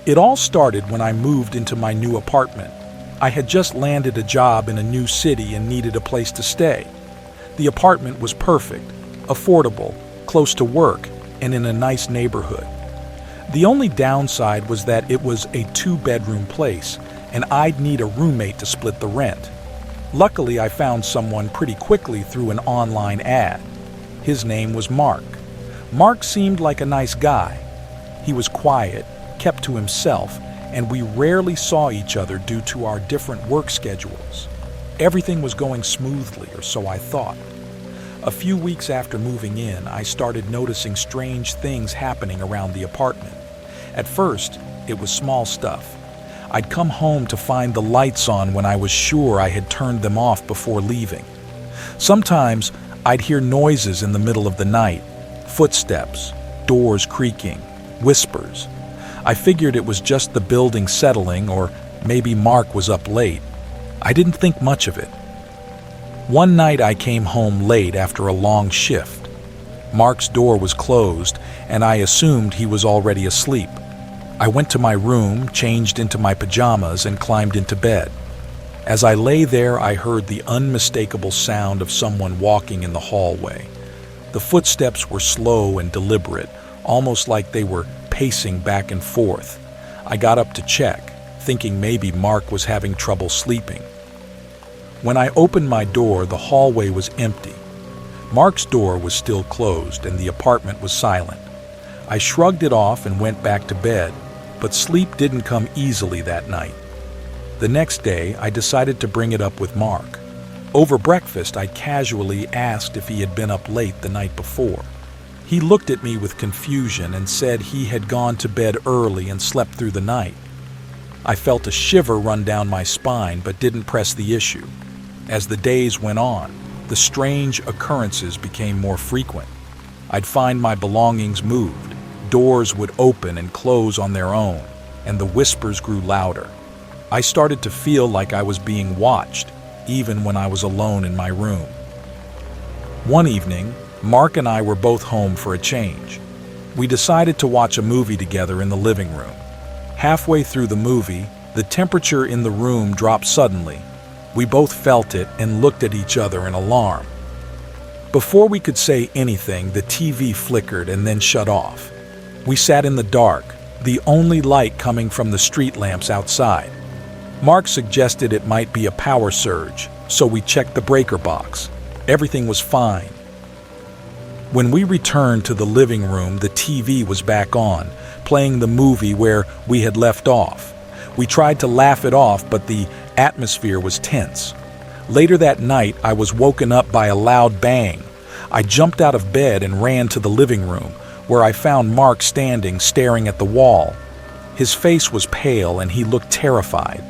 It all started when I moved into my new apartment. I had just landed a job in a new city and needed a place to stay. The apartment was perfect, affordable, close to work, and in a nice neighborhood. The only downside was that it was a 2-bedroom place, and I'd need a roommate to split the rent. Luckily, I found someone pretty quickly through an online ad. His name was Mark. Mark seemed like a nice guy. He was quiet, kept to himself, and we rarely saw each other due to our different work schedules. Everything was going smoothly, or so I thought. A few weeks after moving in, I started noticing strange things happening around the apartment. At first, it was small stuff. I'd come home to find the lights on when I was sure I had turned them off before leaving. Sometimes, I'd hear noises in the middle of the night, footsteps, doors creaking, whispers. I figured it was just the building settling, or maybe Mark was up late. I didn't think much of it. One night I came home late after a long shift. Mark's door was closed, and I assumed he was already asleep. I went to my room, changed into my pajamas, and climbed into bed. As I lay there, I heard the unmistakable sound of someone walking in the hallway. The footsteps were slow and deliberate, almost like they were pacing back and forth. I got up to check, thinking maybe Mark was having trouble sleeping. When I opened my door, the hallway was empty. Mark's door was still closed, and the apartment was silent. I shrugged it off and went back to bed, but sleep didn't come easily that night. The next day, I decided to bring it up with Mark. Over breakfast, I casually asked if he had been up late the night before. He looked at me with confusion and said he had gone to bed early and slept through the night. I felt a shiver run down my spine but didn't press the issue. As the days went on, the strange occurrences became more frequent. I'd find my belongings moved, doors would open and close on their own, and the whispers grew louder. I started to feel like I was being watched, even when I was alone in my room. One evening, Mark and I were both home for a change. We decided to watch a movie together in the living room. Halfway through the movie, the temperature in the room dropped suddenly. We both felt it and looked at each other in alarm. Before we could say anything, the TV flickered and then shut off. We sat in the dark, the only light coming from the street lamps outside. Mark suggested it might be a power surge, so we checked the breaker box. Everything was fine. When we returned to the living room, the TV was back on, playing the movie where we had left off. We tried to laugh it off, but the atmosphere was tense. Later that night, I was woken up by a loud bang. I jumped out of bed and ran to the living room, where I found Mark standing, staring at the wall. His face was pale and he looked terrified.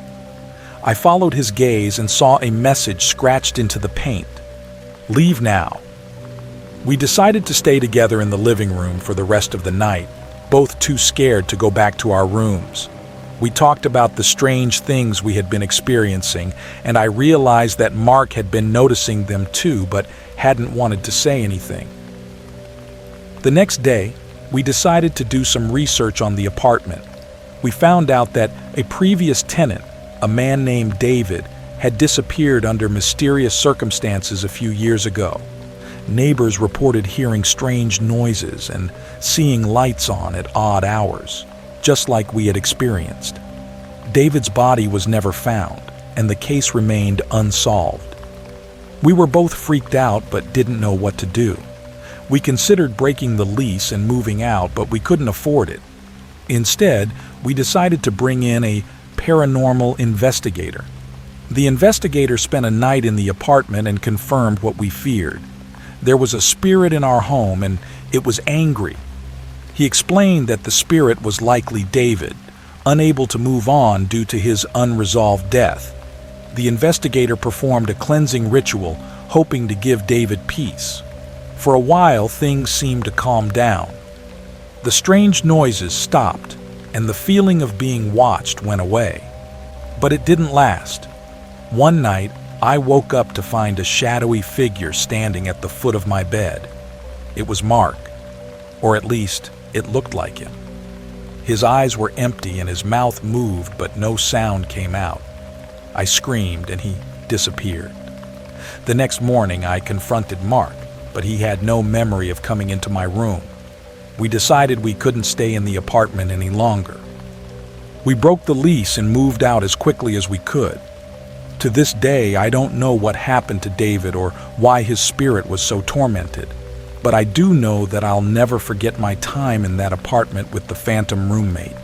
I followed his gaze and saw a message scratched into the paint. "Leave now." We decided to stay together in the living room for the rest of the night, both too scared to go back to our rooms. We talked about the strange things we had been experiencing, and I realized that Mark had been noticing them too, but hadn't wanted to say anything. The next day, we decided to do some research on the apartment. We found out that a previous tenant, a man named David, had disappeared under mysterious circumstances a few years ago. Neighbors reported hearing strange noises and seeing lights on at odd hours, just like we had experienced. David's body was never found, and the case remained unsolved. We were both freaked out but didn't know what to do. We considered breaking the lease and moving out, but we couldn't afford it. Instead, we decided to bring in a paranormal investigator. The investigator spent a night in the apartment and confirmed what we feared. There was a spirit in our home, and it was angry. He explained that the spirit was likely David, unable to move on due to his unresolved death. The investigator performed a cleansing ritual, hoping to give David peace. For a while, things seemed to calm down. The strange noises stopped, and the feeling of being watched went away. But it didn't last. One night, I woke up to find a shadowy figure standing at the foot of my bed. It was Mark, or at least, it looked like him. His eyes were empty and his mouth moved, but no sound came out. I screamed and he disappeared. The next morning, I confronted Mark, but he had no memory of coming into my room. We decided we couldn't stay in the apartment any longer. We broke the lease and moved out as quickly as we could. To this day, I don't know what happened to David or why his spirit was so tormented, but I do know that I'll never forget my time in that apartment with the phantom roommate.